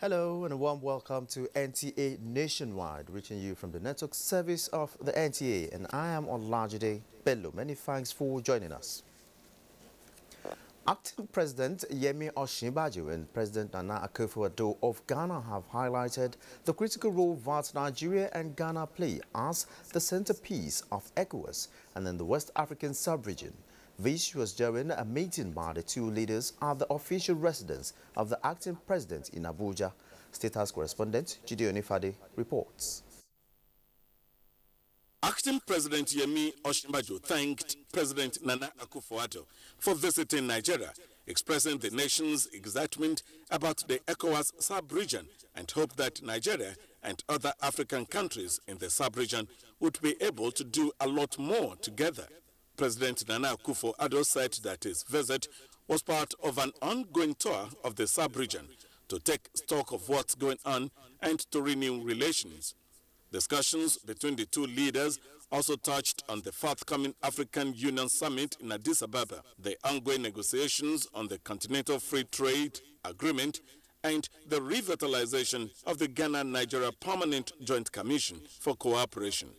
Hello and a warm welcome to NTA Nationwide, reaching you from the network service of the NTA, and I am Olajide Bello. Many thanks for joining us. Acting President Yemi Osinbajo and President Nana Akufo-Addo of Ghana have highlighted the critical role that Nigeria and Ghana play as the centerpiece of ECOWAS and in the West African sub-region. This was during a meeting by the two leaders at the official residence of the acting president in Abuja. State House correspondent Gideon Ifade reports. Acting President Yemi Osinbajo thanked President Nana Akufo-Addo for visiting Nigeria, expressing the nation's excitement about the ECOWAS sub-region and hope that Nigeria and other African countries in the sub-region would be able to do a lot more together. President Nana Akufo-Addo said that his visit was part of an ongoing tour of the sub-region to take stock of what's going on and to renew relations. Discussions between the two leaders also touched on the forthcoming African Union Summit in Addis Ababa, the ongoing negotiations on the Continental Free Trade Agreement, and the revitalization of the Ghana-Nigeria Permanent Joint Commission for Cooperation.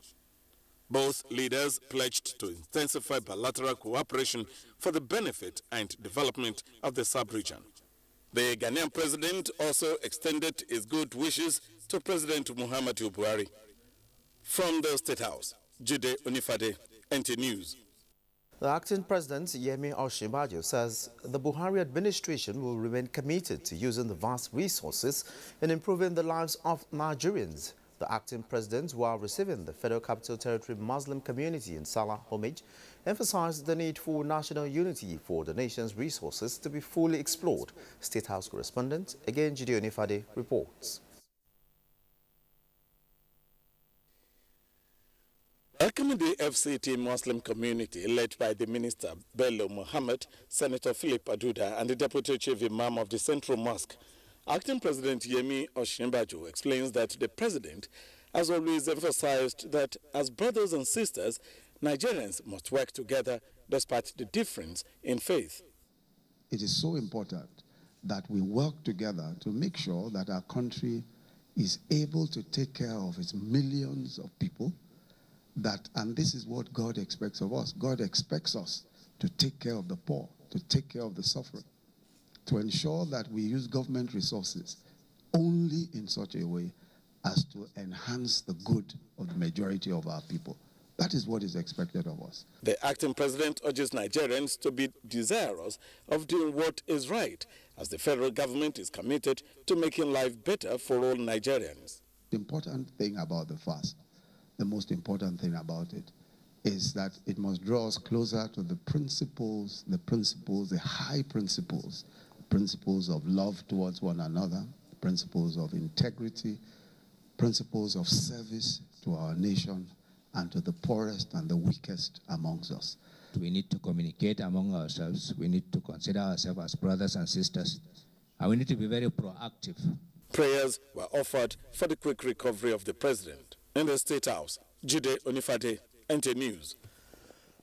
Both leaders pledged to intensify bilateral cooperation for the benefit and development of the sub-region. The Ghanaian president also extended his good wishes to President Muhammadu Buhari. From the State House, Jide Onifade, NT News. The acting president, Yemi Osinbajo, says the Buhari administration will remain committed to using the vast resources in improving the lives of Nigerians. The acting president, while receiving the Federal Capital Territory Muslim community in Salah homage, emphasized the need for national unity for the nation's resources to be fully explored. State House correspondent, again Gideon Ifade, reports. Welcoming the FCT Muslim community led by the Minister Bello Muhammad, Senator Philip Aduda and the Deputy Chief Imam of the Central Mosque, Acting President Yemi Osinbajo explains that the president has always emphasized that as brothers and sisters, Nigerians must work together despite the difference in faith. It is so important that we work together to make sure that our country is able to take care of its millions of people. And this is what God expects of us. God expects us to take care of the poor, to take care of the suffering, to ensure that we use government resources only in such a way as to enhance the good of the majority of our people. That is what is expected of us. The acting president urges Nigerians to be desirous of doing what is right, as the federal government is committed to making life better for all Nigerians. The important thing about the fast, the most important thing about it, is that it must draw us closer to the principles, the high principles of love towards one another, principles of integrity, principles of service to our nation and to the poorest and the weakest amongst us. We need to communicate among ourselves. We need to consider ourselves as brothers and sisters. And we need to be very proactive. Prayers were offered for the quick recovery of the president. In the State House, Jide Onifade, NT News.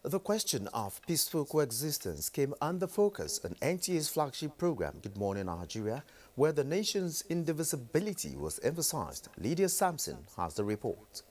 The question of peaceful coexistence came under focus in NTA's flagship program, Good Morning Nigeria, where the nation's indivisibility was emphasized. Lydia Sampson has the report.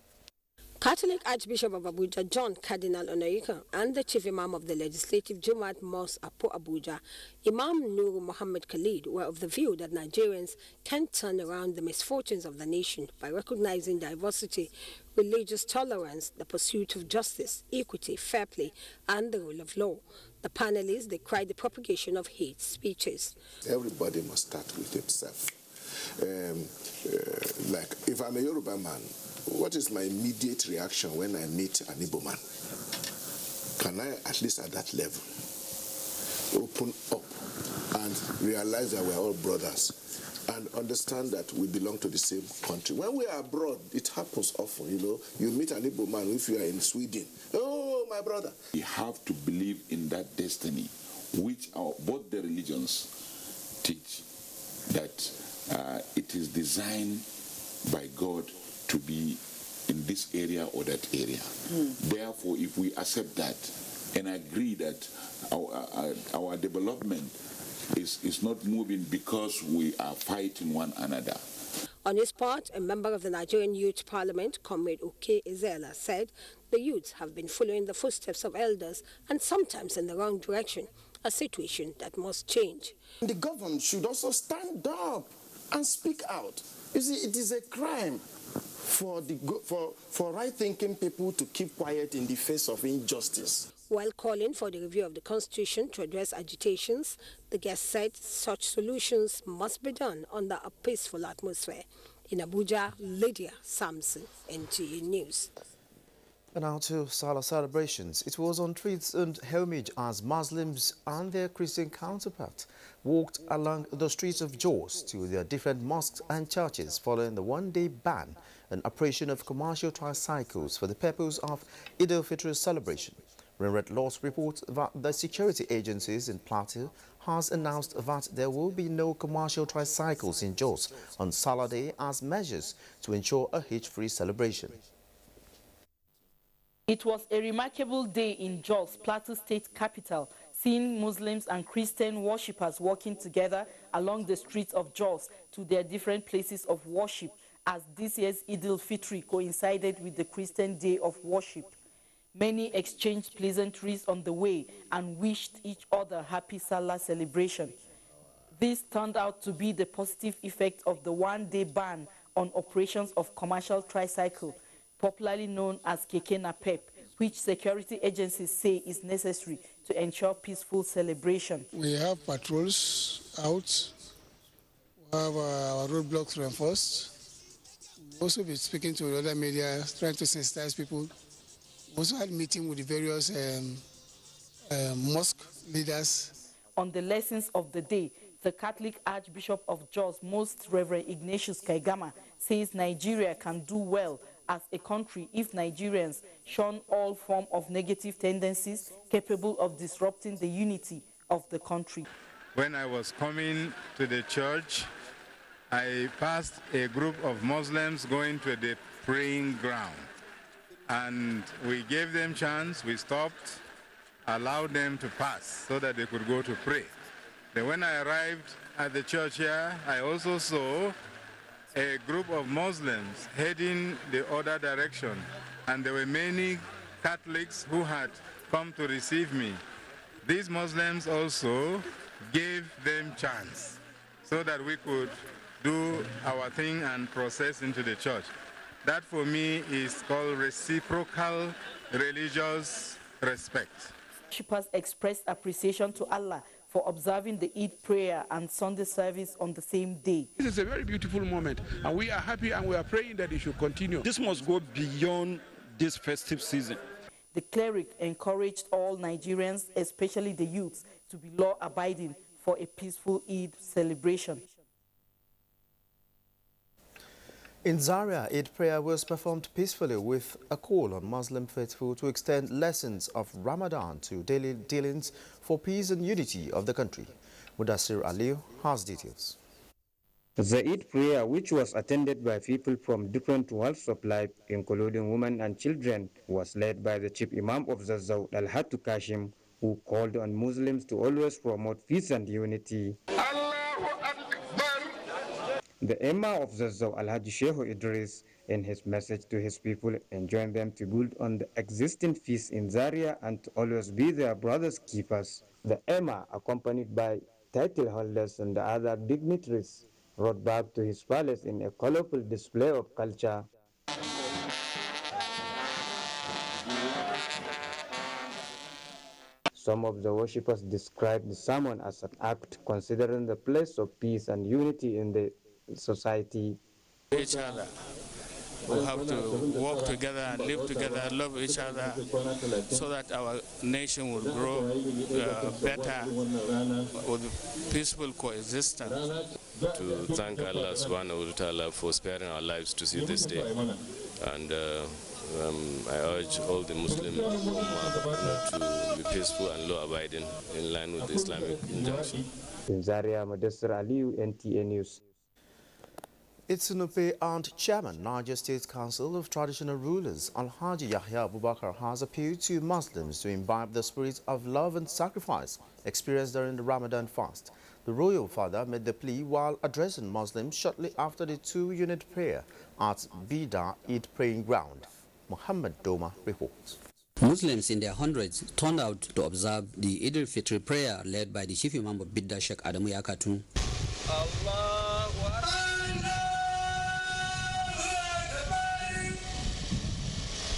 Catholic Archbishop of Abuja, John Cardinal Onaika, and the Chief Imam of the Legislative Jumat Mosque, Abuja, Imam Nur Muhammad Khalid, were of the view that Nigerians can turn around the misfortunes of the nation by recognizing diversity, religious tolerance, the pursuit of justice, equity, fair play, and the rule of law. The panelists decried the propagation of hate speeches. Everybody must start with himself. Like, if I'm a Yoruba man, what is my immediate reaction when I meet an Igbo man? Can I, at least at that level, open up and realize that we're all brothers and understand that we belong to the same country? When we are abroad, it happens often, you know. You meet an Igbo man if you are in Sweden. Oh, my brother. We have to believe in that destiny, which both the religions teach, that it is designed by God to be in this area or that area. Therefore, if we accept that and agree that our development is not moving because we are fighting one another. On his part, a member of the Nigerian Youth Parliament, Comrade Oke Ezela, said the youths have been following the footsteps of elders and sometimes in the wrong direction, a situation that must change. The government should also stand up and speak out. You see, it is a crime for right-thinking people to keep quiet in the face of injustice. While calling for the review of the Constitution to address agitations, the guest said such solutions must be done under a peaceful atmosphere. In Abuja, Lydia Samson, NTA News. And now to Salah celebrations. It was on treats and homage as Muslims and their Christian counterparts walked along the streets of Jos to their different mosques and churches following the one-day ban and operation of commercial tricycles for the purpose of Eid al-Fitr celebration. Red Laws report that the security agencies in Plateau has announced that there will be no commercial tricycles in Jos on Salah Day as measures to ensure a hitch-free celebration. It was a remarkable day in Jos, Plateau State capital, seeing Muslims and Christian worshippers walking together along the streets of Jos to their different places of worship, as this year's Eid al-Fitr coincided with the Christian Day of Worship. Many exchanged pleasantries on the way and wished each other happy Salah celebration. This turned out to be the positive effect of the one-day ban on operations of commercial tricycle, popularly known as Keke Napep, which security agencies say is necessary to ensure peaceful celebration. We have patrols out. We have our roadblocks reinforced. We've also been speaking to the other media, trying to sensitize people. We also had a meeting with the various mosque leaders. On the lessons of the day, the Catholic Archbishop of Jos, Most Reverend Ignatius Kaigama, says Nigeria can do well as a country if Nigerians shun all forms of negative tendencies capable of disrupting the unity of the country. When I was coming to the church, I passed a group of Muslims going to the praying ground. And we gave them chance, we stopped, allowed them to pass so that they could go to pray. Then when I arrived at the church here, I also saw a group of Muslims heading the other direction. And there were many Catholics who had come to receive me. These Muslims also gave them chance so that we could do our thing and process into the church. That for me is called reciprocal religious respect. Worshippers expressed appreciation to Allah for observing the Eid prayer and Sunday service on the same day. This is a very beautiful moment, and we are happy and we are praying that it should continue. This must go beyond this festive season. The cleric encouraged all Nigerians, especially the youths, to be law-abiding for a peaceful Eid celebration. In Zaria, Eid prayer was performed peacefully with a call on Muslim faithful to extend lessons of Ramadan to daily dealings for peace and unity of the country. Mudassir Aliyu has details. The Eid prayer, which was attended by people from different walks of life, including women and children, was led by the Chief Imam of Zazzau, Al-Hatu Kashim, who called on Muslims to always promote peace and unity. The Imam of Zazzau, Al-Haji Shehu Idris, in his message to his people, enjoined them to build on the existing peace in Zaria and to always be their brothers' keepers. The Imam, accompanied by title holders and the other dignitaries, rode back to his palace in a colorful display of culture. Some of the worshippers described the sermon as an act considering the place of peace and unity in the society. Each other. We have to work together and live together, love each other, so that our nation will grow better with peaceful coexistence. To thank Allah subhanahu wa ta'ala for sparing our lives to see this day. And I urge all the Muslims to be peaceful and law-abiding in line with the Islamic injunction. In Zaria, Mudassir Aliyu, NTA News. Itsunupe and Chairman, Niger State Council of Traditional Rulers, Alhaji Yahya Abubakar, has appealed to Muslims to imbibe the spirit of love and sacrifice experienced during the Ramadan fast. The royal father made the plea while addressing Muslims shortly after the two-unit prayer at Bida Eid praying ground. Muhammad Doma reports. Muslims in their hundreds turned out to observe the Eid al-Fitr prayer led by the Chief Imam of Bida, Sheikh Adamu Yakatun.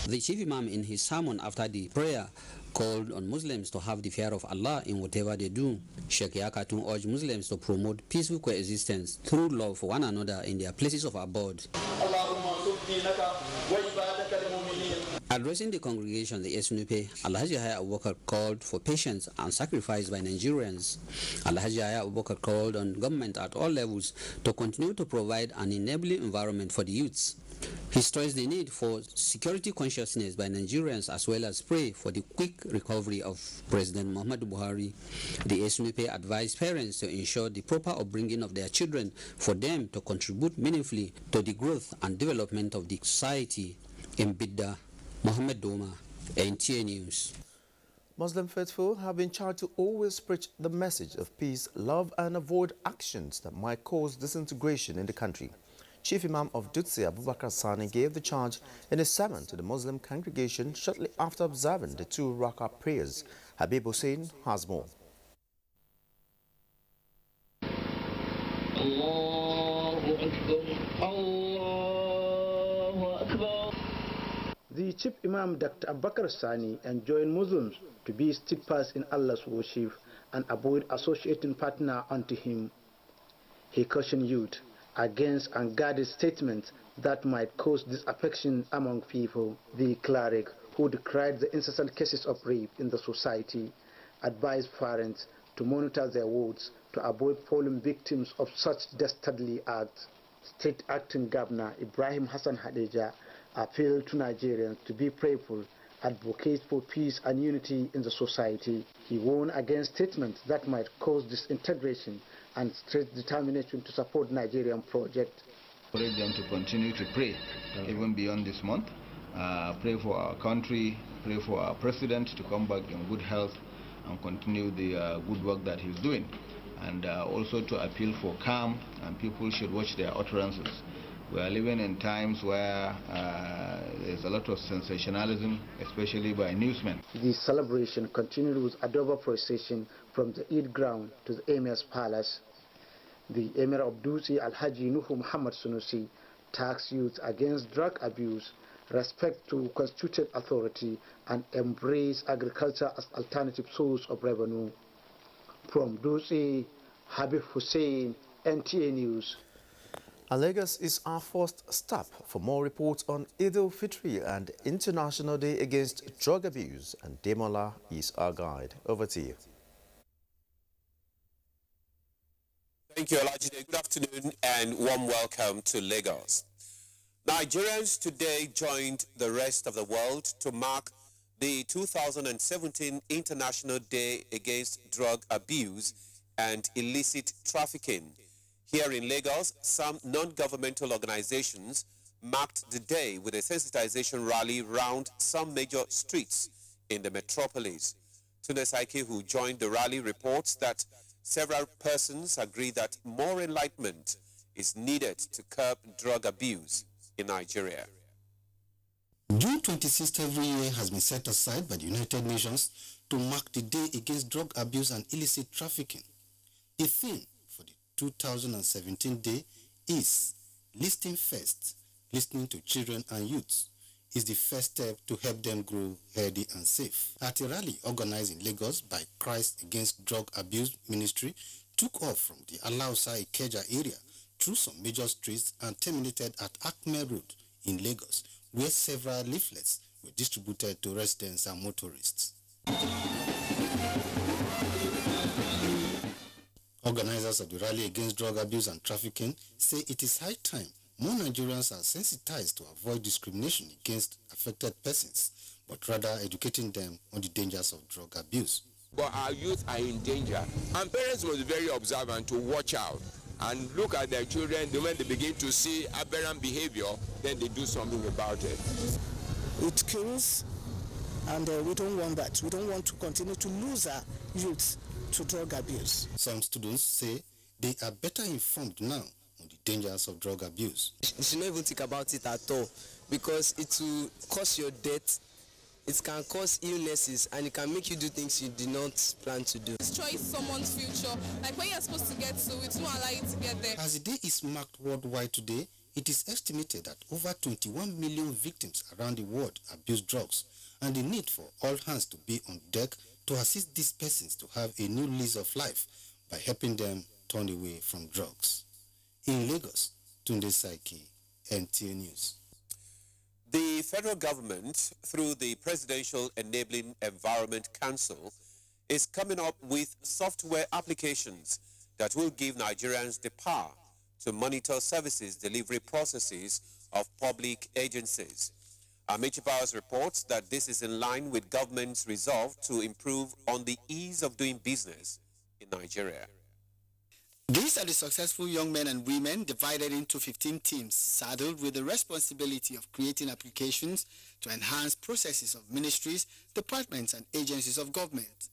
The Chief Imam, in his sermon after the prayer, called on Muslims to have the fear of Allah in whatever they do. Sheikh Yakatun urged Muslims to promote peaceful coexistence through love for one another in their places of abode. Addressing the congregation, the SNP, Alhaji Yahya Abubakar called for patience and sacrifice by Nigerians. Alhaji Yahya Abubakar called on government at all levels to continue to provide an enabling environment for the youths. He stressed the need for security consciousness by Nigerians as well as pray for the quick recovery of President Muhammadu Buhari. The SNP advised parents to ensure the proper upbringing of their children for them to contribute meaningfully to the growth and development of the society. In Bidda, Mohammed Doma, NTA News. Muslim faithful have been charged to always preach the message of peace, love and avoid actions that might cause disintegration in the country. Chief Imam of Dutse, Abubakar Sani, gave the charge in a sermon to the Muslim congregation shortly after observing the two Raka prayers. Habib Hussein has more. The Chief Imam, Dr. Abubakar Sani, enjoined Muslims to be steadfast in Allah's worship and avoid associating partner unto him. He cautioned youth against unguarded statements that might cause disaffection among people. The cleric, who decried the incessant cases of rape in the society, advised parents to monitor their words to avoid falling victims of such dastardly acts. State Acting Governor Ibrahim Hassan Hadeja appealed to Nigerians to be prayerful, advocate for peace and unity in the society. He warned against statements that might cause disintegration and stressed determination to support Nigerian project. Encourage them to continue to pray, even beyond this month. Pray for our country, pray for our president to come back in good health and continue the good work that he's doing. And also to appeal for calm, and people should watch their utterances. We are living in times where there's a lot of sensationalism, especially by newsmen. The celebration continued with a double procession from the Eid ground to the Emir's palace. The Emir of Dutse, Alhaji Nuhu Muhammad Sunusi, tasked youth against drug abuse, respect to constituted authority, and embrace agriculture as alternative source of revenue. From Dutse, Habib Hussein, NTA News. Lagos is our first stop. For more reports on Eid al-Fitr and International Day Against Drug Abuse, and Demola is our guide. Over to you. Thank you, Olajide. Good afternoon and warm welcome to Lagos. Nigerians today joined the rest of the world to mark the 2017 International Day Against Drug Abuse and Illicit Trafficking. Here in Lagos, some non-governmental organizations marked the day with a sensitization rally round some major streets in the metropolis. Tunes Aike, who joined the rally, reports that several persons agree that more enlightenment is needed to curb drug abuse in Nigeria. June 26th every year has been set aside by the United Nations to mark the Day Against Drug Abuse and Illicit Trafficking. The theme for the 2017 day is Listening First. Listening to children and youths is the first step to help them grow healthy and safe. At a rally organized in Lagos by Christ Against Drug Abuse Ministry, took off from the Alausa Ikeja area through some major streets and terminated at Acme Road in Lagos, where several leaflets were distributed to residents and motorists. Organizers of the Rally Against Drug Abuse and Trafficking say it is high time more Nigerians are sensitized to avoid discrimination against affected persons, but rather educating them on the dangers of drug abuse. But our youth are in danger, and parents must be very observant to watch out and look at their children. Then when they begin to see aberrant behavior, then they do something about it. It kills, and we don't want that. We don't want to continue to lose our youth to drug abuse. Some students say they are better informed now on the dangers of drug abuse. You should not even think about it at all, because it will cause your death. It can cause illnesses, and it can make you do things you did not plan to do. Destroy someone's future. Like where you're supposed to get to, it won't allow you to get there. As the day is marked worldwide today, it is estimated that over 21 million victims around the world abuse drugs, and the need for all hands to be on deck to assist these persons to have a new lease of life by helping them turn away from drugs. In Lagos, Tunde Saiki, NTA News. The federal government, through the Presidential Enabling Environment Council, is coming up with software applications that will give Nigerians the power to monitor services delivery processes of public agencies. Amici Powers reports that this is in line with government's resolve to improve on the ease of doing business in Nigeria. These are the successful young men and women divided into 15 teams, saddled with the responsibility of creating applications to enhance processes of ministries, departments, and agencies of government.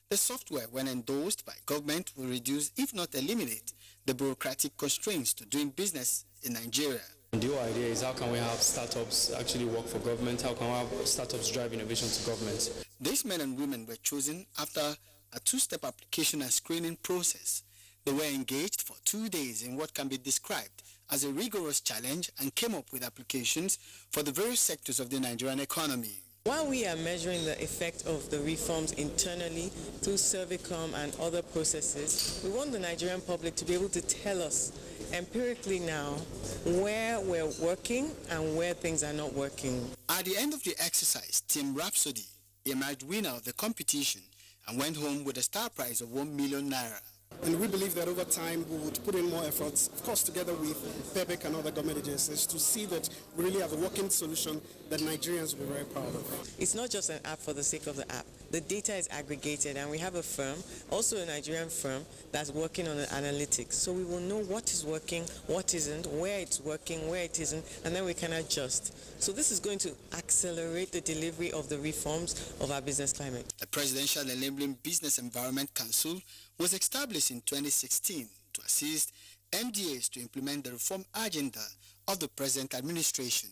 The software, when endorsed by government, will reduce, if not eliminate, the bureaucratic constraints to doing business in Nigeria. The whole idea is, how can we have startups actually work for government? How can we have startups drive innovation to government? These men and women were chosen after a two-step application and screening process. They were engaged for 2 days in what can be described as a rigorous challenge and came up with applications for the various sectors of the Nigerian economy. While we are measuring the effect of the reforms internally through Surveycom and other processes, we want the Nigerian public to be able to tell us empirically now where we're working and where things are not working. At the end of the exercise, Team Rhapsody emerged winner of the competition and went home with a star prize of 1 million naira. And we believe that over time we would put in more efforts, of course together with PEPEC and other government agencies, to see that we really have a working solution that Nigerians will be very proud of. It's not just an app for the sake of the app. The data is aggregated, and we have a firm, also a Nigerian firm, that's working on the analytics. So we will know what is working, what isn't, where it's working, where it isn't, and then we can adjust. So this is going to accelerate the delivery of the reforms of our business climate. The Presidential Enabling Business Environment Council was established in 2016 to assist MDAs to implement the reform agenda of the present administration.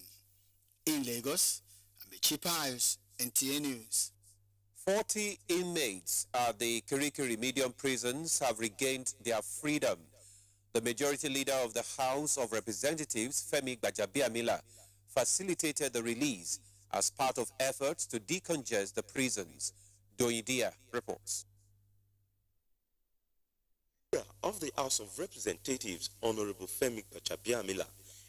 In Lagos, Amici Powers, NTA News. 40 inmates at the Kirikiri medium prisons have regained their freedom. The majority leader of the House of Representatives, Femi Gbajabiamila, facilitated the release as part of efforts to decongest the prisons. Doidia reports. Of the House of Representatives, Honorable Femi Gbajabiamila,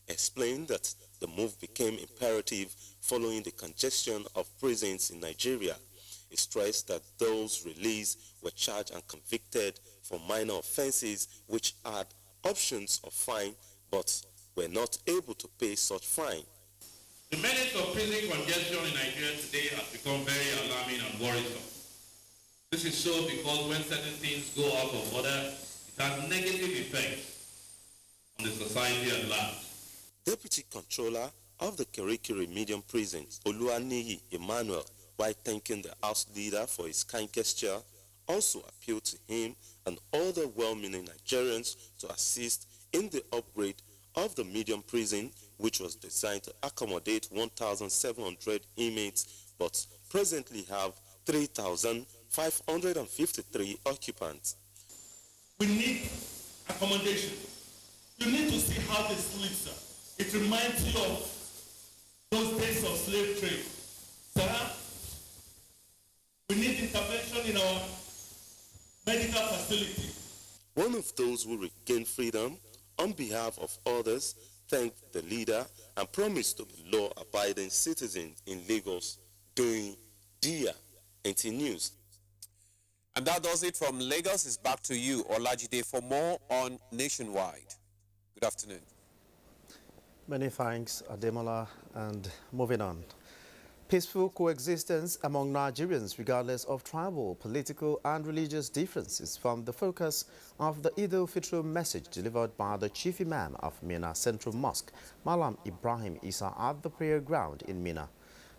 explained that the move became imperative following the congestion of prisons in Nigeria. He stressed that those released were charged and convicted for minor offenses which had options of fine but were not able to pay such fine. The menace of prison congestion in Nigeria today has become very alarming and worrisome. This is so because when certain things go out of order, it has negative effects on the society at large. Deputy Controller of the Kirikiri Medium Prisons, Oluwaniyi Emmanuel, while thanking the House leader for his kind gesture, also appealed to him and other well-meaning Nigerians to assist in the upgrade of the medium prison, which was designed to accommodate 1,700 inmates, but presently have 3,553 occupants. We need accommodation. You need to see how they sleep, sir. It reminds you of those days of slave trade. Salah, we need intervention in our medical facility. One of those who regained freedom, on behalf of others, thanked the leader and promised to be law-abiding citizens in Lagos. Doing Dia, NT News. And that does it from Lagos. It's back to you, Olajide, for more on Nationwide. Good afternoon. Many thanks, Ademola, and moving on. Peaceful coexistence among Nigerians regardless of tribal, political and religious differences formed the focus of the Eid al-Fitr message delivered by the Chief Imam of Mina Central Mosque, Malam Ibrahim Isa, at the prayer ground in Mina.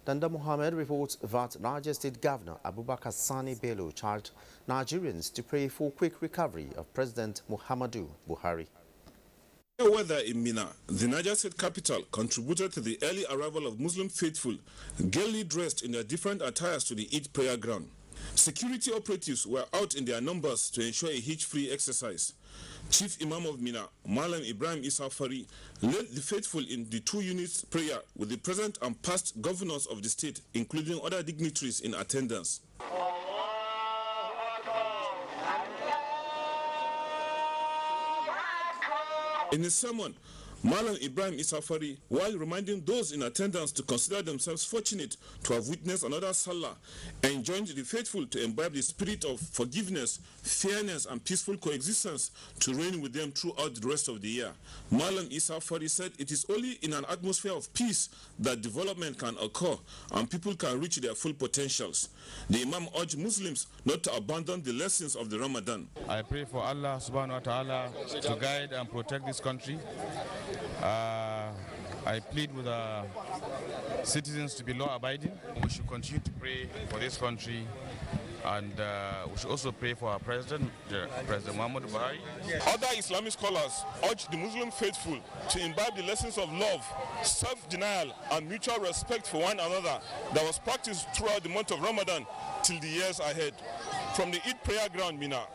Danda Mohammed reports that Niger State Governor Abubakar Sani Bello charged Nigerians to pray for quick recovery of President Muhammadu Buhari. Weather in Mina, the Niger State capital, contributed to the early arrival of Muslim faithful, gaily dressed in their different attires to the Eid prayer ground. Security operatives were out in their numbers to ensure a hitch-free exercise. Chief Imam of Mina, Malam Ibrahim Isa Fari, led the faithful in the 2 units prayer with the present and past governors of the state, including other dignitaries in attendance. In his sermon, Malam Ibrahim Isafari, while reminding those in attendance to consider themselves fortunate to have witnessed another Salah, enjoined the faithful to imbibe the spirit of forgiveness, fairness and peaceful coexistence to reign with them throughout the rest of the year. Malam Isafari said it is only in an atmosphere of peace that development can occur and people can reach their full potentials. The Imam urged Muslims not to abandon the lessons of the Ramadan. I pray for Allah subhanahu wa ta'ala to guide and protect this country. I plead with citizens to be law-abiding. We should continue to pray for this country, and we should also pray for our President Muhammadu Buhari. Other Islamic scholars urge the Muslim faithful to imbibe the lessons of love, self-denial, and mutual respect for one another that was practiced throughout the month of Ramadan till the years ahead. From the Eid prayer ground, Mina,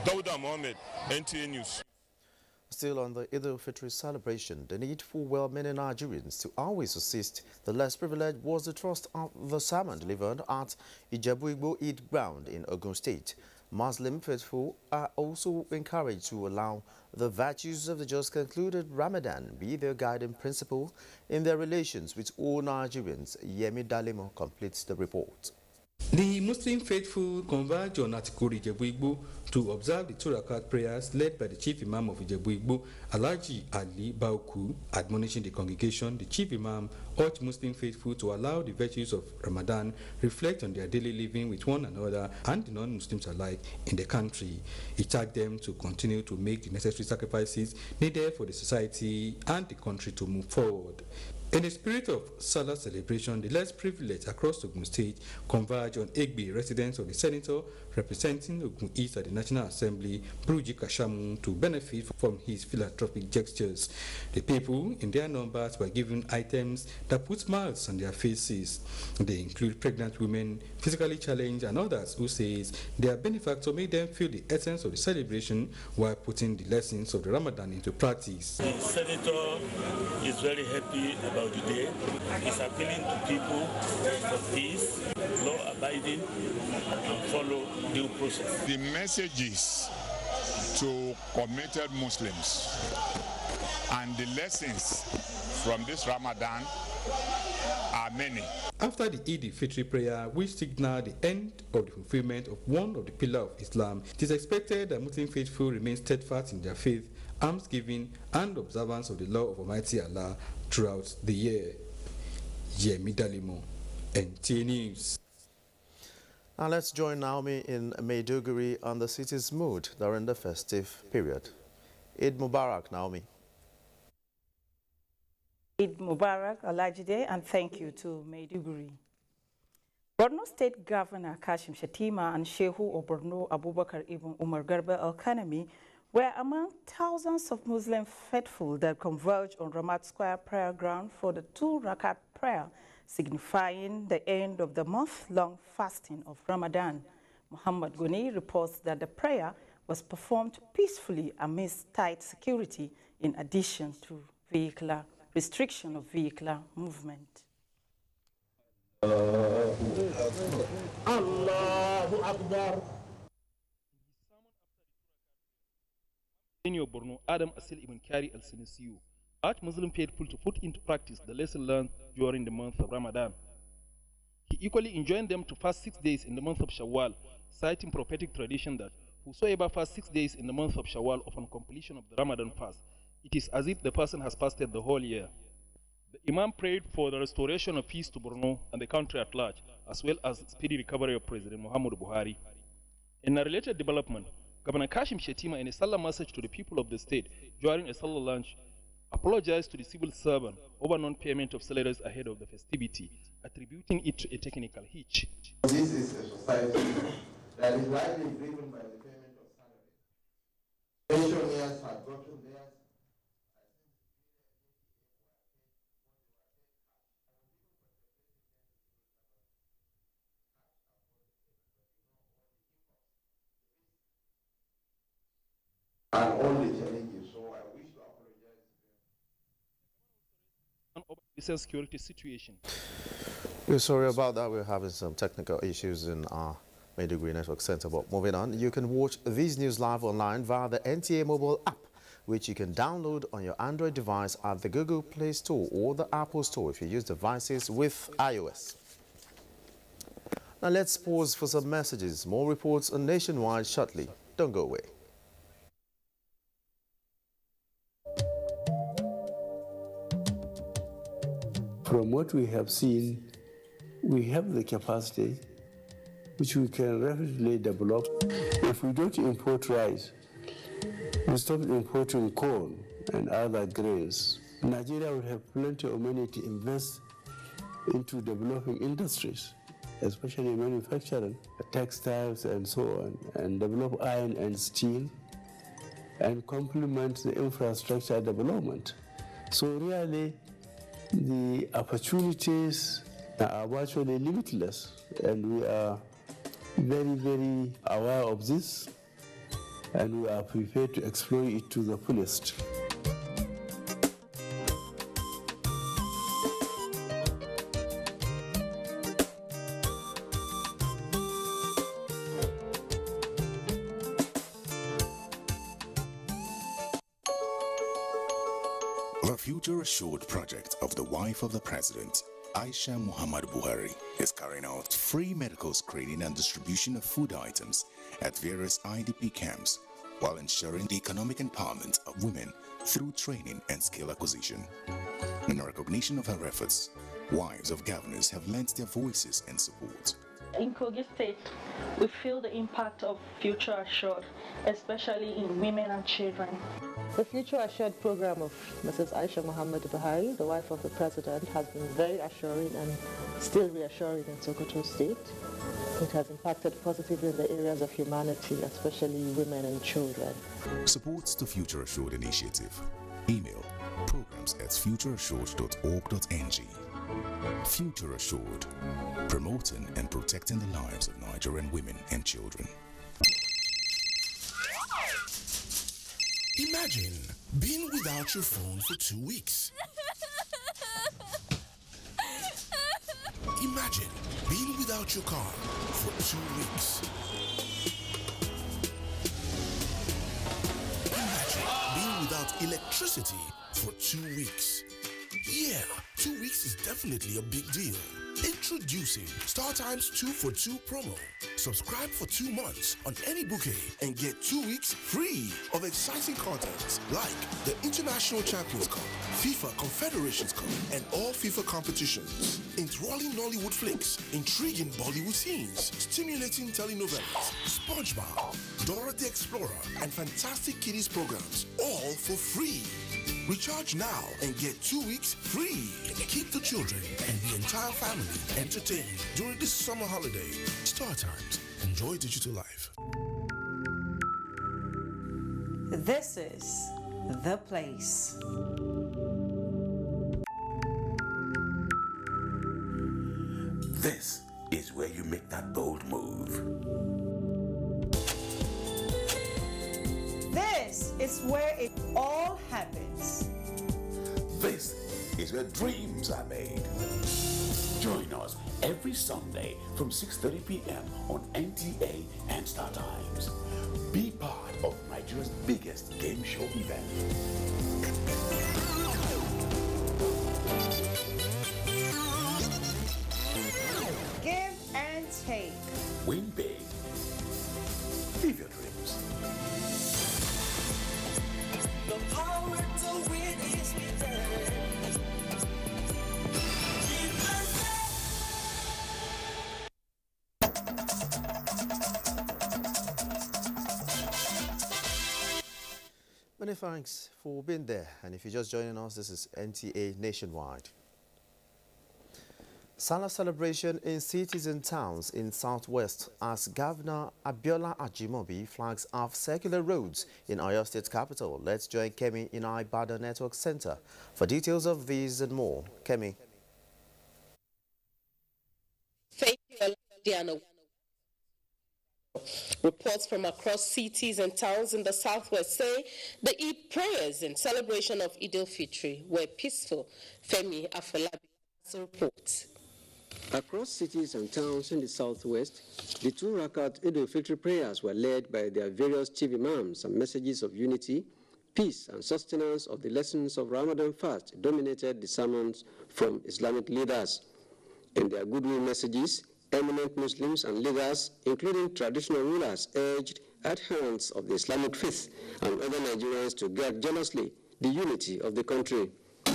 Dauda Mohammed, NTA News. Still on the Eid al-Fitr celebration, the need for well-meaning Nigerians to always assist the less privileged was the thrust of the sermon delivered at Ijebu-Igbo Eid ground in Ogun State. Muslim faithful are also encouraged to allow the virtues of the just concluded Ramadan be their guiding principle in their relations with all Nigerians. Yemi Dalimo completes the report. The Muslim faithful converge on Atikuri Ijebu-Igbo to observe the 2 rakat prayers led by the Chief Imam of Ijebu-Igbo, Alhaji Ali Bauku. Admonishing the congregation, the Chief Imam urged Muslim faithful to allow the virtues of Ramadan reflect on their daily living with one another and the non-Muslims alike in the country. He charged them to continue to make the necessary sacrifices needed for the society and the country to move forward. In the spirit of Salah celebration, the less privileged across Ogun State converge on Egbe, residents of the senator representing Ogun East at the National Assembly, Bruji Kashamu, to benefit from his philanthropic gestures. The people, in their numbers, were given items that put smiles on their faces. They include pregnant women, physically challenged, and others who says their benefactor made them feel the essence of the celebration while putting the lessons of the Ramadan into practice. The senator is very happy about the day. It's appealing to people for peace, law-abiding, and follow due process. The messages to committed Muslims and the lessons from this Ramadan are many. After the Eid al-Fitr prayer, which signaled the end of the fulfillment of one of the pillars of Islam, it is expected that Muslim faithful remain steadfast in their faith, almsgiving, and observance of the law of Almighty Allah throughout the year. Yemi Dalimo, NTA News. Now let's join Naomi in Maiduguri on the city's mood during the festive period. Eid Mubarak, Naomi. Eid Mubarak, Olajide, and thank you to Maiduguri. Borno State Governor Kashim Shettima and Shehu of Borno Abubakar Ibn Umar Garba Al-Kanami were among thousands of Muslim faithful that converged on Ramat Square prayer ground for the 2 rakat prayer, signifying the end of the month-long fasting of Ramadan. Muhammad Goni reports that the prayer was performed peacefully amidst tight security in addition to restriction of vehicular movement. Allahu Akbar. Senior Borno Adam Asil Ibn Kari Al-Sinisiyu urged Muslim faithful to put into practice the lesson learned during the month of Ramadan. He equally enjoined them to fast 6 days in the month of Shawwal, citing prophetic tradition that whosoever fasts 6 days in the month of Shawwal upon completion of the Ramadan fast, it is as if the person has fasted the whole year. The Imam prayed for the restoration of peace to Borno and the country at large, as well as speedy recovery of President Muhammadu Buhari. In a related development, Governor Kashim Shettima, in a Salah message to the people of the state during a Salah lunch, apologized to the civil servant over non-payment of salaries ahead of the festivity, attributing it to a technical hitch. This is a society that is largely driven by the payment of salaries. Pensioners have gotten theirs. And all the challenges, so I wish to apologize to them. It's a security situation. We're sorry about that. We're having some technical issues in our Maiduguri Network Center. But moving on, you can watch these news live online via the NTA mobile app, which you can download on your Android device at the Google Play Store or the Apple Store if you use devices with iOS. Now let's pause for some messages. More reports on Nationwide shortly. Don't go away. From what we have seen, we have the capacity which we can rapidly develop. If we don't import rice, we stop importing corn and other grains, Nigeria will have plenty of money to invest into developing industries, especially manufacturing, textiles and so on, and develop iron and steel, and complement the infrastructure development. So really, the opportunities are virtually limitless, and we are very, very aware of this, and we are prepared to exploit it to the fullest. The Future Assured project of the wife of the president, Aisha Muhammad Buhari, is carrying out free medical screening and distribution of food items at various IDP camps while ensuring the economic empowerment of women through training and skill acquisition. In recognition of her efforts, wives of governors have lent their voices and support. In Kogi State, we feel the impact of Future Assured, especially in women and children. The Future Assured program of Mrs. Aisha Muhammad Buhari, the wife of the president, has been very assuring and still reassuring in Sokoto State. It has impacted positively in the areas of humanity, especially women and children. Supports the Future Assured initiative. Email programs@futureassured.org.ng. Future Assured, promoting and protecting the lives of Nigerian women and children. Imagine being without your phone for 2 weeks. Imagine being without your car for 2 weeks. Imagine being without electricity for 2 weeks. Yeah, 2 weeks is definitely a big deal. Introducing StarTimes 2 for 2 promo. Subscribe for 2 months on any bouquet and get 2 weeks free of exciting content like the International Champions Cup, FIFA Confederations Cup, and all FIFA competitions. Enthralling Nollywood flicks, intriguing Bollywood scenes, stimulating telenovelas, SpongeBob, Dora the Explorer, and fantastic kiddies programs, all for free. Recharge now and get 2 weeks free. Keep the children and the entire family entertained during this summer holiday. StarTimes. Enjoy digital life. This is The Place. This is where you make that bold move. This is where it all happens. This is where dreams are made. Join us every Sunday from 6:30 p.m. on NTA and StarTimes. Be part of Nigeria's biggest game show event. Give and take. Win big. Live your dreams. The power to win is within. Many thanks for being there. And if you're just joining us, this is NTA Nationwide. Salah celebration in cities and towns in southwest as Governor Abiola Ajimobi flags off circular roads in Oyo State capital. Let's join Kemi in our Ibadan Network Center for details of these and more. Kemi. Thank you, Diana. Reports from across cities and towns in the southwest say the Eid prayers in celebration of Eid al-Fitr were peaceful. Femi Afolabi has a report. Across cities and towns in the southwest, the 2 Rakat Eid al-Fitr prayers were led by their various chief imams, and messages of unity, peace, and sustenance of the lessons of Ramadan fast dominated the sermons from Islamic leaders. In their goodwill messages, eminent Muslims and leaders, including traditional rulers, urged adherents of the Islamic faith and other Nigerians to guard jealously the unity of the country.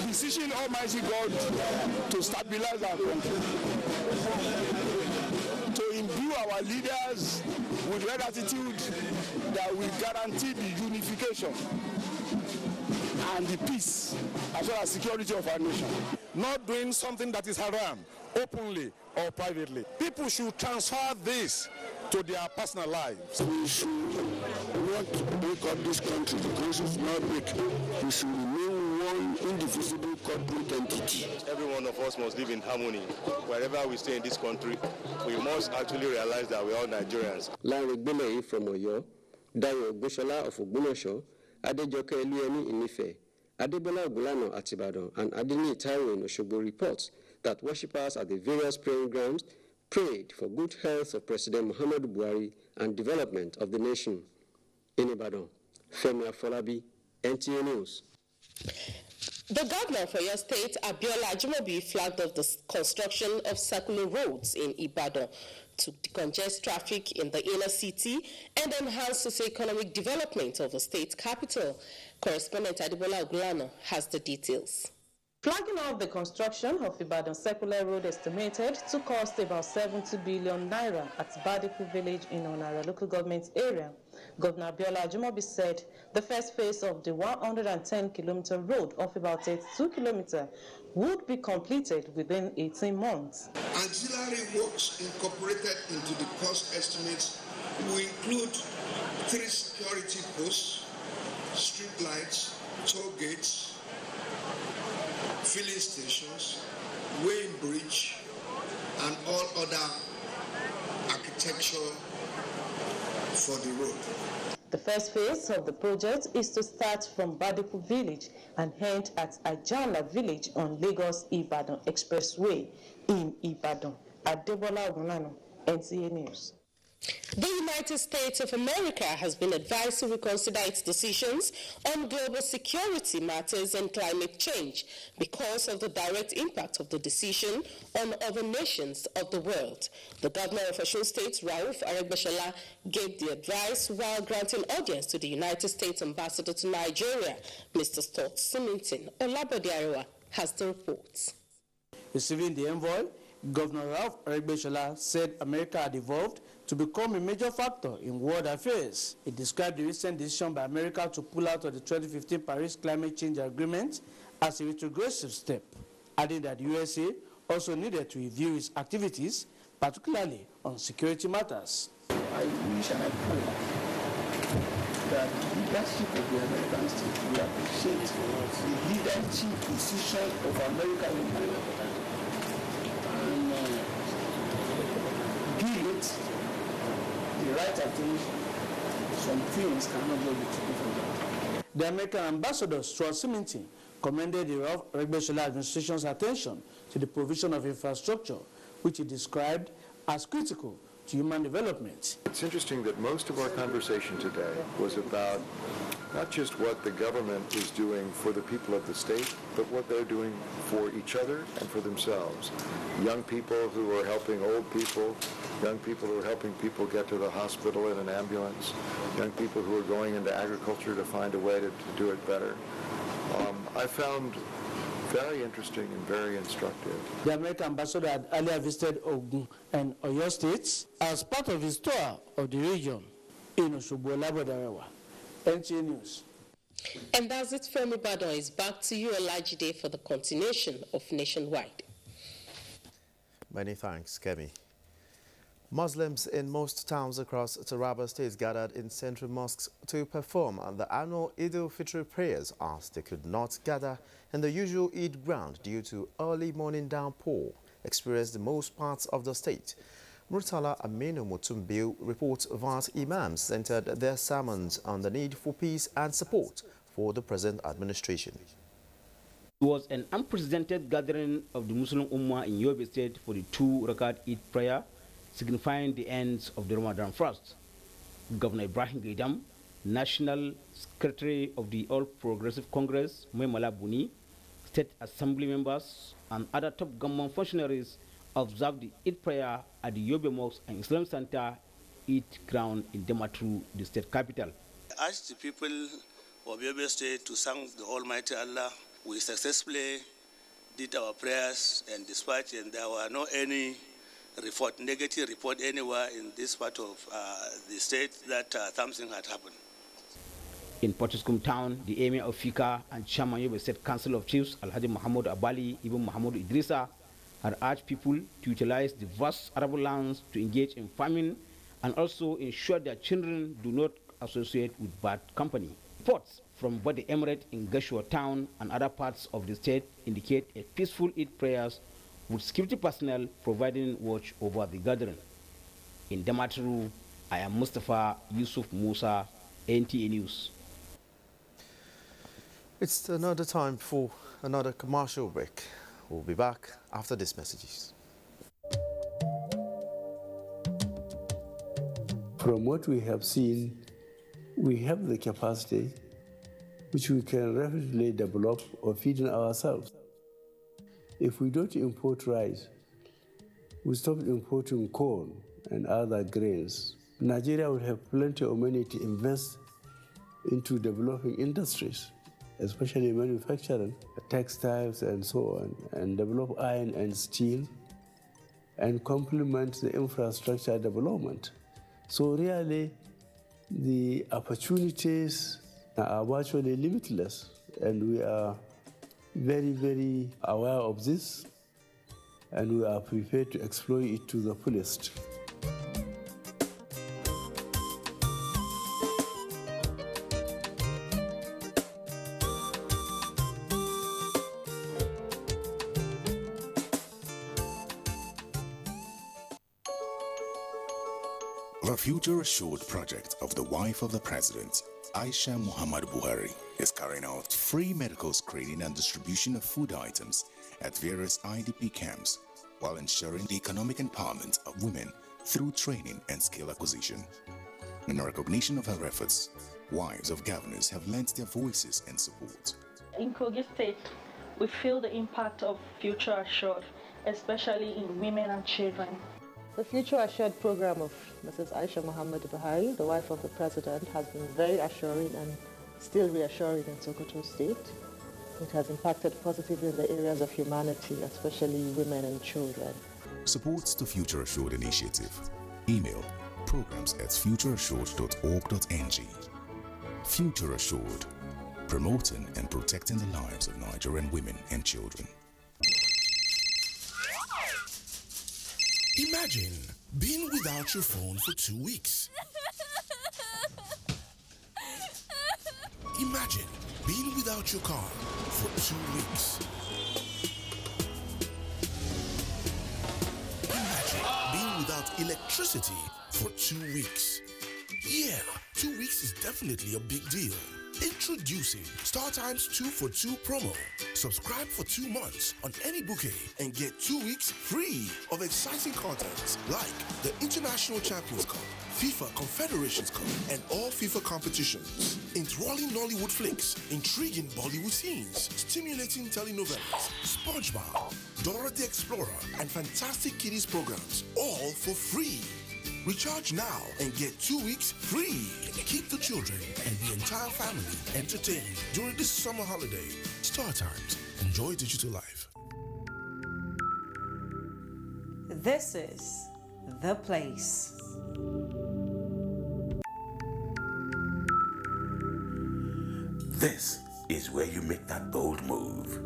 Beseeching Almighty God to stabilize our country, to imbue our leaders with red attitude that will guarantee the unification and the peace as well as security of our nation. Not doing something that is haram, openly or privately. People should transfer this to their personal lives. We should not break up this country. The country should not break. We should remain one indivisible corporate entity. Every one of us must live in harmony. Wherever we stay in this country, we must actually realize that we're all Nigerians. Larry Gbeleyi from Oyo, Dayo Goshola of Ogbomoso, Adejoke Eluyemi in Ife, Adebola Ogulano at Ibadan, and Adini Taiwo in Osogbo reports that worshippers at the various praying grounds prayed for good health of President Muhammadu Buhari and development of the nation. In Ibadan, Femi Afolabi, NTA News. The governor of Oyo State, Abiola Ajimobi, flagged off the construction of circular roads in Ibadan to decongest traffic in the inner city and enhance socio-economic development of the state capital. Correspondent Adebola Ogulano has the details. Flagging off the construction of Ibadan Circular Road estimated to cost about 70 billion naira at Badiku village in Onara local government area, Governor Abiola Ajimobi said the first phase of the 110-kilometer road of about 82 kilometers would be completed within 18 months. Auxiliary works incorporated into the cost estimates will include 3 security posts, street lights, toll gates, filling stations, weighing bridge, and all other architecture for the road. The first phase of the project is to start from Badiku village and end at Ajala village on Lagos-Ibadan Expressway in Ibadan. Adebola Ogulano, NTA News. The United States of America has been advised to reconsider its decisions on global security matters and climate change because of the direct impact of the decision on other nations of the world. The governor of Osun State, Rauf Aregbesola, gave the advice while granting audience to the United States ambassador to Nigeria, Mr. Stott Simington. Olabode Arewa has the reports. Receiving the envoy, Governor Rauf Aregbesola said America had evolved to become a major factor in world affairs. He described the recent decision by America to pull out of the 2015 Paris Climate Change Agreement as a retrogressive step, adding that the USA also needed to review its activities, particularly on security matters. I wish and I pray that the leadership of the American state will appreciate the leadership decision of America and give it the right attention. Some things cannot be taken from that. The American ambassador, Stott Simington, commended the Rauf Aregbesola administration's attention to the provision of infrastructure, which he described as critical to human development. It's interesting that most of our conversation today was about not just what the government is doing for the people of the state, but what they're doing for each other and for themselves. Young people who are helping old people, young people who are helping people get to the hospital in an ambulance, young people who are going into agriculture to find a way to do it better. I found very interesting and very instructive. The American ambassador had earlier visited Ogun and Oyo states as part of his tour of the region in Osogbo. Olabode Arewa, NTA News. And that's it from Ibadan. It's back to you, Olajide, for the continuation of Nationwide. Many thanks, Kemi. Muslims in most towns across Taraba State gathered in central mosques to perform the annual Eid al-Fitr prayers as they could not gather in the usual Eid ground due to early morning downpour experienced in most parts of the state. Murtala Aminu Mutumbil reports that imams centered their sermons on the need for peace and support for the present administration. It was an unprecedented gathering of the Muslim Ummah in Yobe State for the 2 Rakat Eid prayer, signifying the end of the Ramadan fast. Governor Ibrahim Gaidam, National Secretary of the All Progressive Congress, Moemala Buni, State Assembly members, and other top government functionaries observed the Eid prayer at the Yobe Mosque and Islam Center Eid ground in Damaturu, the state capital. I asked the people of Yobe State to thank the Almighty Allah. We successfully did our prayers and dispatched, and there were no any negative report anywhere in this part of the state that something had happened. In Potiskum town, the Emir of Fika and Chairman Yobe State Council of Chiefs, Alhaji Muhammad Abali, Ibn Muhammad Idrisa, had urged people to utilize the vast arable lands to engage in farming and also ensure their children do not associate with bad company. Reports from both the Emirate in Gashua town and other parts of the state indicate a peaceful Eid prayers with security personnel providing watch over the gathering. In Damaturu, I am Mustafa Yusuf Musa, NTA News. It's another time for another commercial break. We'll be back after these messages. From what we have seen, we have the capacity which we can rapidly develop or feed in ourselves. If we don't import rice, we stop importing corn and other grains, Nigeria will have plenty of money to invest into developing industries, especially manufacturing, textiles and so on, and develop iron and steel, and complement the infrastructure development. So really, the opportunities are virtually limitless, and we are very, very aware of this, and we are prepared to exploit it to the fullest. The Future Assured project of the wife of the president, Aisha Muhammad Buhari, is carrying out free medical screening and distribution of food items at various IDP camps while ensuring the economic empowerment of women through training and skill acquisition. In recognition of her efforts, wives of governors have lent their voices and support. In Kogi State, we feel the impact of Future Assured, especially in women and children. The Future Assured program of Mrs. Aisha Muhammad Buhari, the wife of the president, has been very assuring and still reassuring in Sokoto State. It has impacted positively in the areas of humanity, especially women and children. Supports the Future Assured initiative. Email programs@futureassured.org.ng. Future Assured, promoting and protecting the lives of Nigerian women and children. Imagine being without your phone for 2 weeks. Imagine being without your car for 2 weeks. Imagine being without electricity for 2 weeks. Yeah, 2 weeks is definitely a big deal. Introducing StarTimes 2 for 2 promo. Subscribe for 2 months on any bouquet and get 2 weeks free of exciting content like the International Champions Cup, FIFA Confederations Cup, and all FIFA competitions. Enthralling Nollywood flicks, intriguing Bollywood scenes, stimulating telenovelas, SpongeBob, Dora the Explorer, and fantastic kiddies programs, all for free. Recharge now and get 2 weeks free. Keep the children and the entire family entertained during this summer holiday. StarTimes. Enjoy digital life. This is The Place. This is where you make that bold move.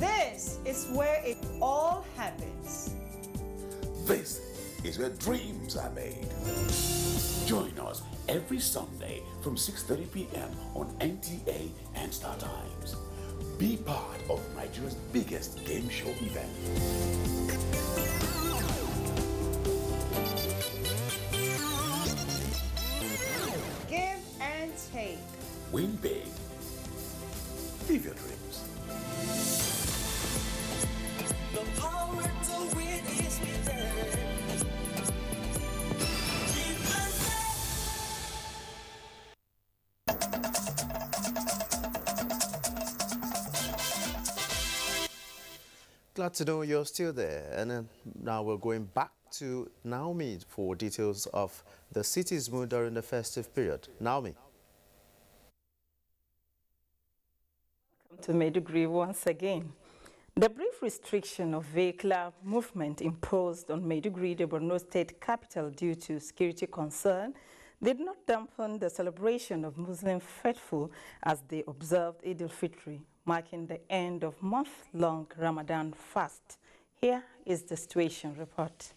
This is where it all happens. This is where dreams are made. Join us every Sunday from 6:30 p.m. on NTA and Star Times. Be part of Nigeria's biggest game show event. Give and take. Win big. Live your dreams. The power to win is within. Glad to know you're still there. And now we're going back to Naomi for details of the city's mood during the festive period. Naomi. Welcome to Maiduguri once again. The brief restriction of vehicular movement imposed on Maiduguri, the Borno state capital, due to security concern, did not dampen the celebration of Muslim faithful as they observed Eid al-Fitr, marking the end of month-long Ramadan fast. Here is the situation report.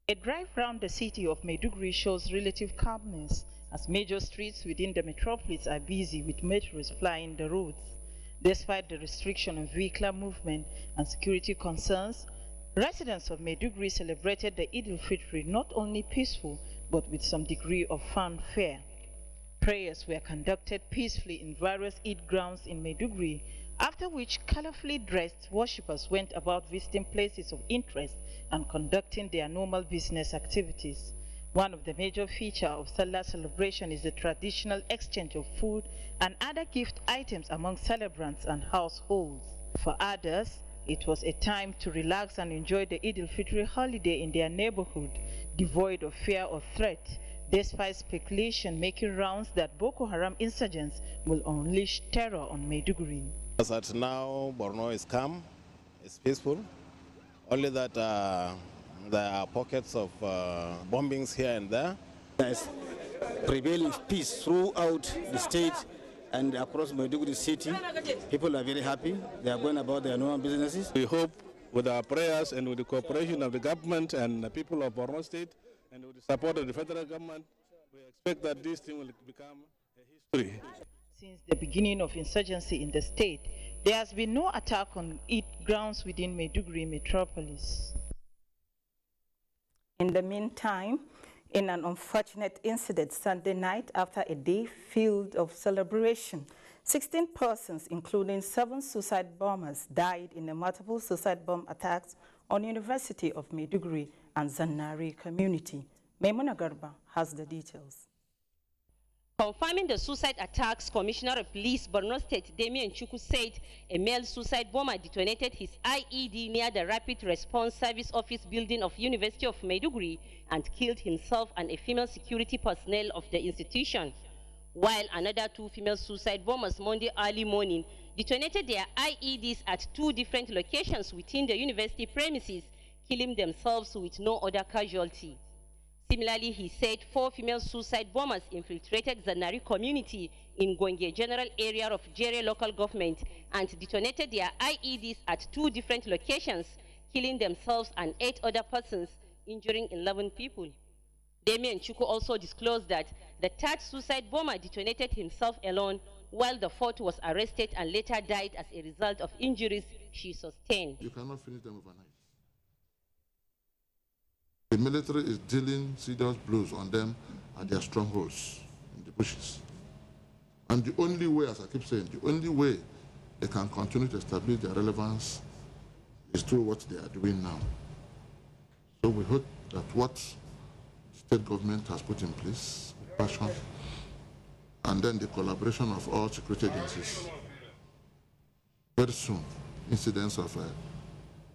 A drive round the city of Maiduguri shows relative calmness as major streets within the metropolis are busy with metros plying the roads. Despite the restriction of vehicular movement and security concerns, residents of Maiduguri celebrated the Eid al-Fitr not only peaceful but with some degree of fanfare. Prayers were conducted peacefully in various Eid grounds in Maiduguri, after which colorfully dressed worshippers went about visiting places of interest and conducting their normal business activities. One of the major features of Salah celebration is the traditional exchange of food and other gift items among celebrants and households. For others, it was a time to relax and enjoy the Eid al-Fitr holiday in their neighborhood, devoid of fear or threat, despite speculation making rounds that Boko Haram insurgents will unleash terror on Maiduguri. As at now, Borno is calm, it's peaceful, only that there are pockets of bombings here and there. There's prevailing peace throughout the state and across Maiduguri city. People are very happy. They are going about their normal businesses. We hope with our prayers and with the cooperation of the government and the people of Borno State and with the support of the federal government, we expect that this thing will become a history. Since the beginning of insurgency in the state, there has been no attack on Eid grounds within Maiduguri metropolis. In the meantime, in an unfortunate incident Sunday night after a day filled of celebration, 16 persons, including 7 suicide bombers, died in the multiple suicide bomb attacks on University of Maiduguri and Zanari community. Maimuna Garba has the details. Confirming the suicide attacks, Commissioner of Police Borno State Damien Chukwu said a male suicide bomber detonated his IED near the Rapid Response Service Office building of University of Maiduguri and killed himself and a female security personnel of the institution, while another 2 female suicide bombers Monday early morning detonated their IEDs at 2 different locations within the university premises, killing themselves with no other casualty. Similarly, he said 4 female suicide bombers infiltrated Zanari community in Gwange general area of Jere local government and detonated their IEDs at 2 different locations, killing themselves and 8 other persons, injuring 11 people. Damien Chukwu also disclosed that the 3rd suicide bomber detonated himself alone, while the 4th was arrested and later died as a result of injuries she sustained. You cannot finish them overnight. The military is dealing serious blows on them at their strongholds in the bushes. And the only way, as I keep saying, the only way they can continue to establish their relevance is through what they are doing now. So we hope that what the state government has put in place, with passion, and then the collaboration of all security agencies, very soon, incidents of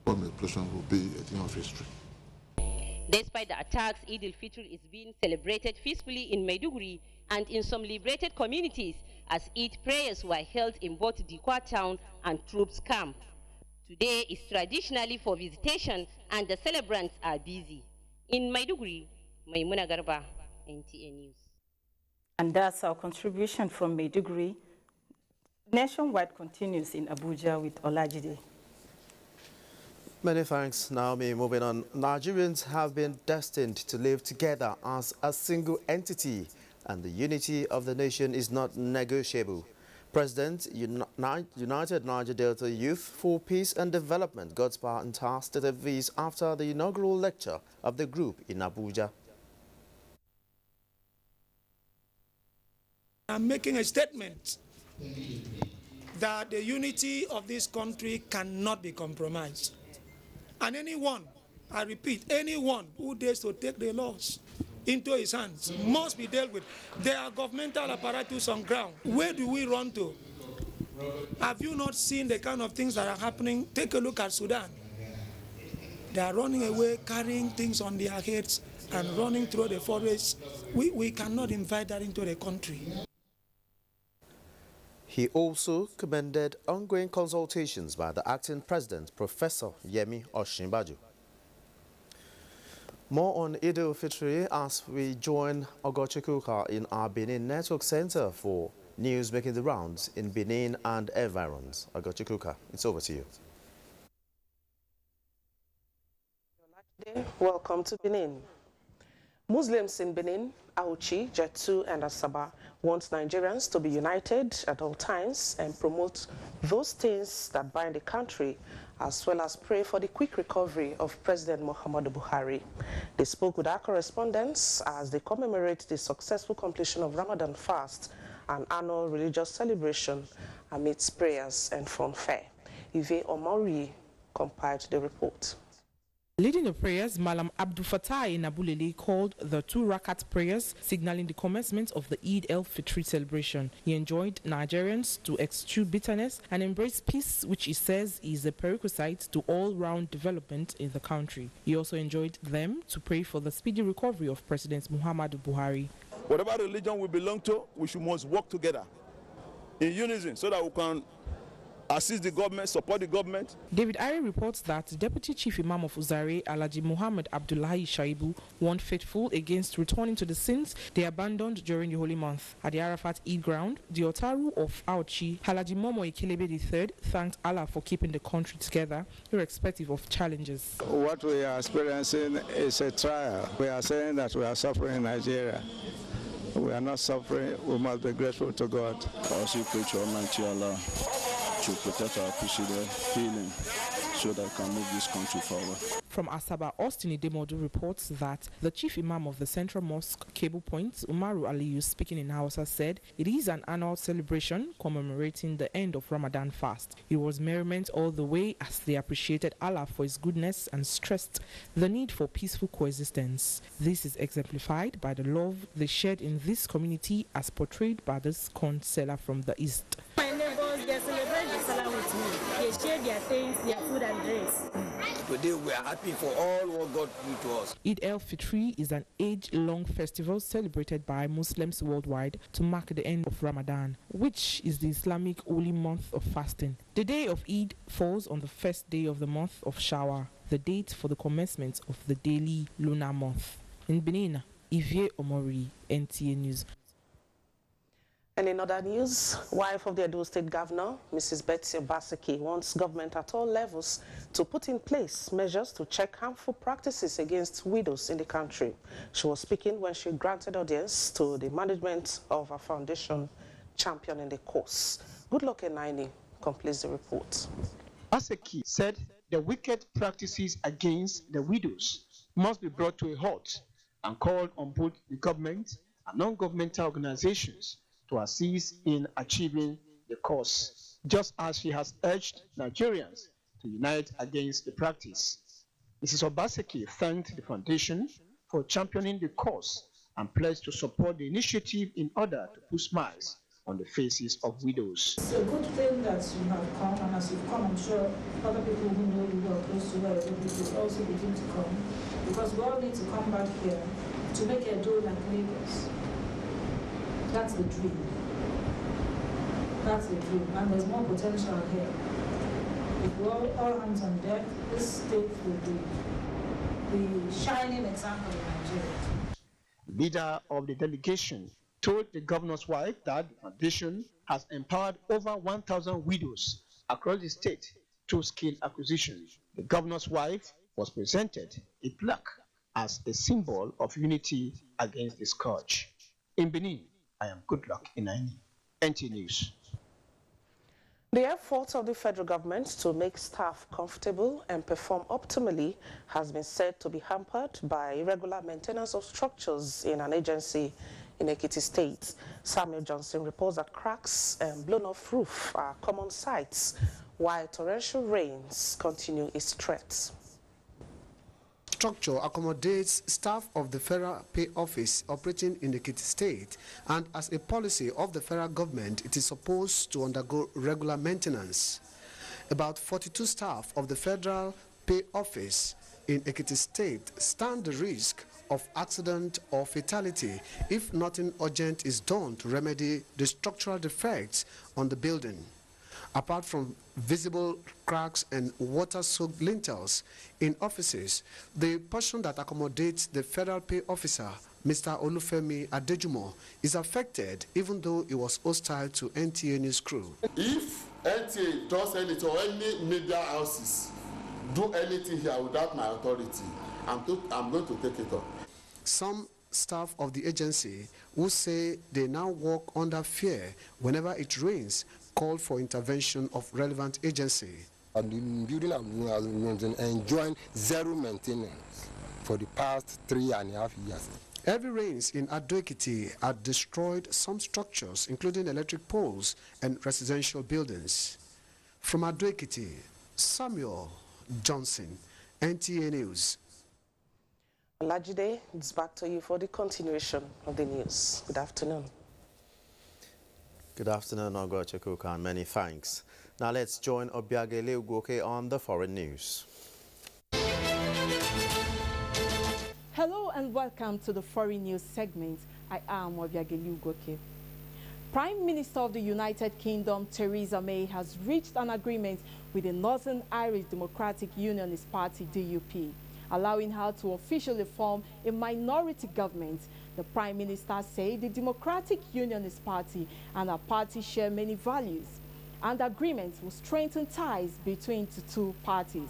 bomb explosion will be a thing of history. Despite the attacks, Eid al-Fitr is being celebrated peacefully in Maiduguri and in some liberated communities as Eid prayers were held in both Dikwa town and troops camp. Today is traditionally for visitation and the celebrants are busy. In Maiduguri, Maimuna Garba, NTA News. And that's our contribution from Maiduguri. Nationwide continues in Abuja with Olajide. Many thanks, Naomi. Moving on, Nigerians have been destined to live together as a single entity, and the unity of the nation is not negotiable. President, United Niger Delta Youth for Peace and Development, God's Power and Task stated this after the inaugural lecture of the group in Abuja. I'm making a statement that the unity of this country cannot be compromised. And anyone, I repeat, anyone who dares to take the laws into his hands must be dealt with. There are governmental apparatus on ground. Where do we run to? Have you not seen the kind of things that are happening? Take a look at Sudan. They are running away, carrying things on their heads and running through the forest. We cannot invite that into the country. He also commended ongoing consultations by the acting president, Professor Yemi Osinbajo. More on Eid al-Fitr as we join Ogochikuka in our Benin Network Center for news making the rounds in Benin and environs. Ogochikuka, it's over to you. Welcome to Benin. Muslims in Benin, Auchi, Jetu, and Asaba want Nigerians to be united at all times and promote those things that bind the country, as well as pray for the quick recovery of President Muhammadu Buhari. They spoke with our correspondents as they commemorate the successful completion of Ramadan fast, an annual religious celebration amidst prayers and fanfare. Ive Omori compiled the report. Leading the prayers, Malam Abdul Fattah Nabulele called the 2 rakat prayers, signaling the commencement of the Eid al-Fitr celebration. He enjoined Nigerians to eschew bitterness and embrace peace, which he says is a prerequisite to all-round development in the country. He also enjoined them to pray for the speedy recovery of President Muhammadu Buhari. Whatever religion we belong to, we must work together in unison so that we can assist the government, support the government. David Ari reports that the Deputy Chief Imam of Uzare, Alhaji Muhammad Abdullahi Shaibu, warned faithful against returning to the sins they abandoned during the holy month. At the Arafat Eid ground, the Otaru of Auchi, Alhaji Momo Ikelebe III, thanked Allah for keeping the country together, irrespective of challenges. What we are experiencing is a trial. We are saying that we are suffering in Nigeria. We are not suffering. We must be grateful to God. I also pray to Almighty Allah to protect our peace, healing, so that we can move this country forward. From Asaba, Austin Idemodu reports that the chief imam of the Central Mosque, Cable Point, Umaru Aliyu, speaking in Hausa, said it is an annual celebration commemorating the end of Ramadan fast. It was merriment all the way as they appreciated Allah for his goodness and stressed the need for peaceful coexistence. This is exemplified by the love they shared in this community as portrayed by this corn seller from the east. My neighbors, they celebrate the Salah with me. They share their things, their food and drinks. Today we are happy for all what God did to us. Eid al-Fitr is an age-long festival celebrated by Muslims worldwide to mark the end of Ramadan, which is the Islamic holy month of fasting. The day of Eid falls on the first day of the month of Shawwal, the date for the commencement of the daily lunar month. In Benin, Ivie Omori, NTA News. And in other news, wife of the Edo State Governor, Mrs. Betsy Obaseki, wants government at all levels to put in place measures to check harmful practices against widows in the country. She was speaking when she granted audience to the management of a foundation championing the cause. Goodluck Enaini completes the report. Obaseki said the wicked practices against the widows must be brought to a halt and called on both the government and non-governmental organizations to assist in achieving the cause, just as she has urged Nigerians to unite against the practice. Mrs. Obaseki thanked the foundation for championing the cause and pledged to support the initiative in order to put smiles on the faces of widows. It's a good thing that you have come, and as you've come, I'm sure other people who know you are close to where will also begin to come, because we all need to come back here to make a do like Lagos. That's the dream. That's the dream. And there's more potential here. If we're all hands on deck, this state will be the shining example in Nigeria. leader of the delegation told the governor's wife that the foundation has empowered over 1,000 widows across the state through skill acquisition. The governor's wife was presented a plaque as a symbol of unity against the scourge. In Benin, I am Goodluck Inaini, NTA News. The efforts of the federal government to make staff comfortable and perform optimally has been said to be hampered by irregular maintenance of structures in an agency in Ekiti State. Samuel Johnson reports that cracks and blown-off roof are common sights, while torrential rains continue its threats. Structure accommodates staff of the Federal Pay Office operating in the Ekiti State, and as a policy of the federal government, it is supposed to undergo regular maintenance. About 42 staff of the Federal Pay Office in Ekiti State stand the risk of accident or fatality if nothing urgent is done to remedy the structural defects on the building. Apart from visible cracks and water-soaked lintels in offices, the portion that accommodates the federal pay officer, Mr. Olufemi Adejumo, is affected even though he was hostile to NTA News crew. If NTA does anything or any media houses do anything here without my authority, I'm going to take it up. Some staff of the agency who say they now work under fear whenever it rains called for intervention of relevant agency. The building has been enjoying zero maintenance for the past 3.5 years. Heavy rains in Ado-Ekiti had destroyed some structures, including electric poles and residential buildings. From Ado-Ekiti, Samuel Johnson, NTA News. Olajide, it's back to you for the continuation of the news. Good afternoon. Good afternoon, Ogochekuka, and many thanks. Now let's join Obiage Leugoke on the foreign news. Hello and welcome to the foreign news segment. I am Obiage Leugoke. Prime Minister of the United Kingdom, Theresa May, has reached an agreement with the Northern Irish Democratic Unionist Party, DUP, allowing her to officially form a minority government. The Prime Minister said the Democratic Unionist Party and her party share many values, and agreement will strengthen ties between the two parties.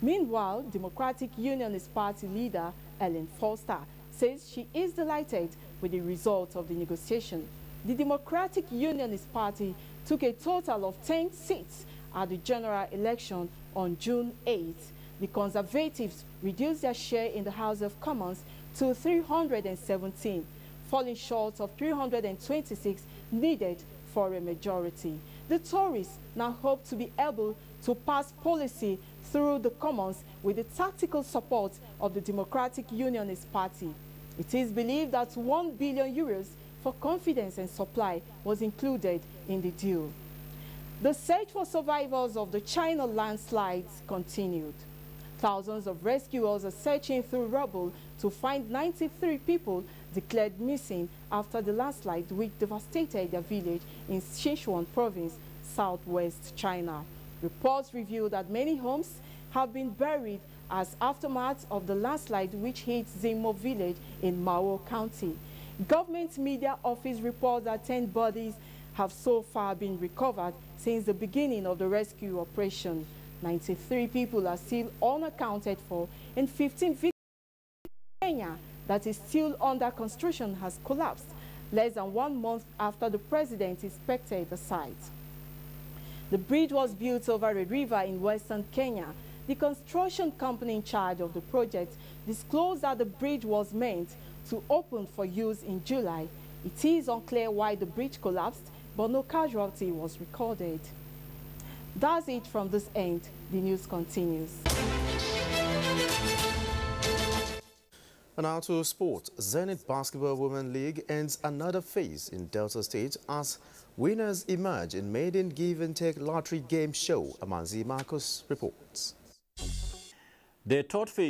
Meanwhile, Democratic Unionist Party leader Ellen Foster says she is delighted with the result of the negotiation. The Democratic Unionist Party took a total of 10 seats at the general election on June 8th. The Conservatives reduced their share in the House of Commons to 317, falling short of 326 needed for a majority. The Tories now hope to be able to pass policy through the Commons with the tactical support of the Democratic Unionist Party. It is believed that €1 billion for confidence and supply was included in the deal. The search for survivors of the China landslides continued. Thousands of rescuers are searching through rubble to find 93 people declared missing after the landslide which devastated their village in Sichuan province, southwest China. Reports reveal that many homes have been buried as aftermath of the landslide which hit Zimo village in Mao County. Government media office reports that 10 bodies have so far been recovered since the beginning of the rescue operation. 93 people are still unaccounted for, and 15 victims in Kenya that is still under construction has collapsed less than 1 month after the president inspected the site. The bridge was built over a river in western Kenya. The construction company in charge of the project disclosed that the bridge was meant to open for use in July. It is unclear why the bridge collapsed, but no casualty was recorded. That's it from this end. The news continues. And now to sport. Zenith Basketball Women League ends another phase in Delta State as winners emerge in maiden give-and-take lottery game show. Amanzi Marcus reports. The third phase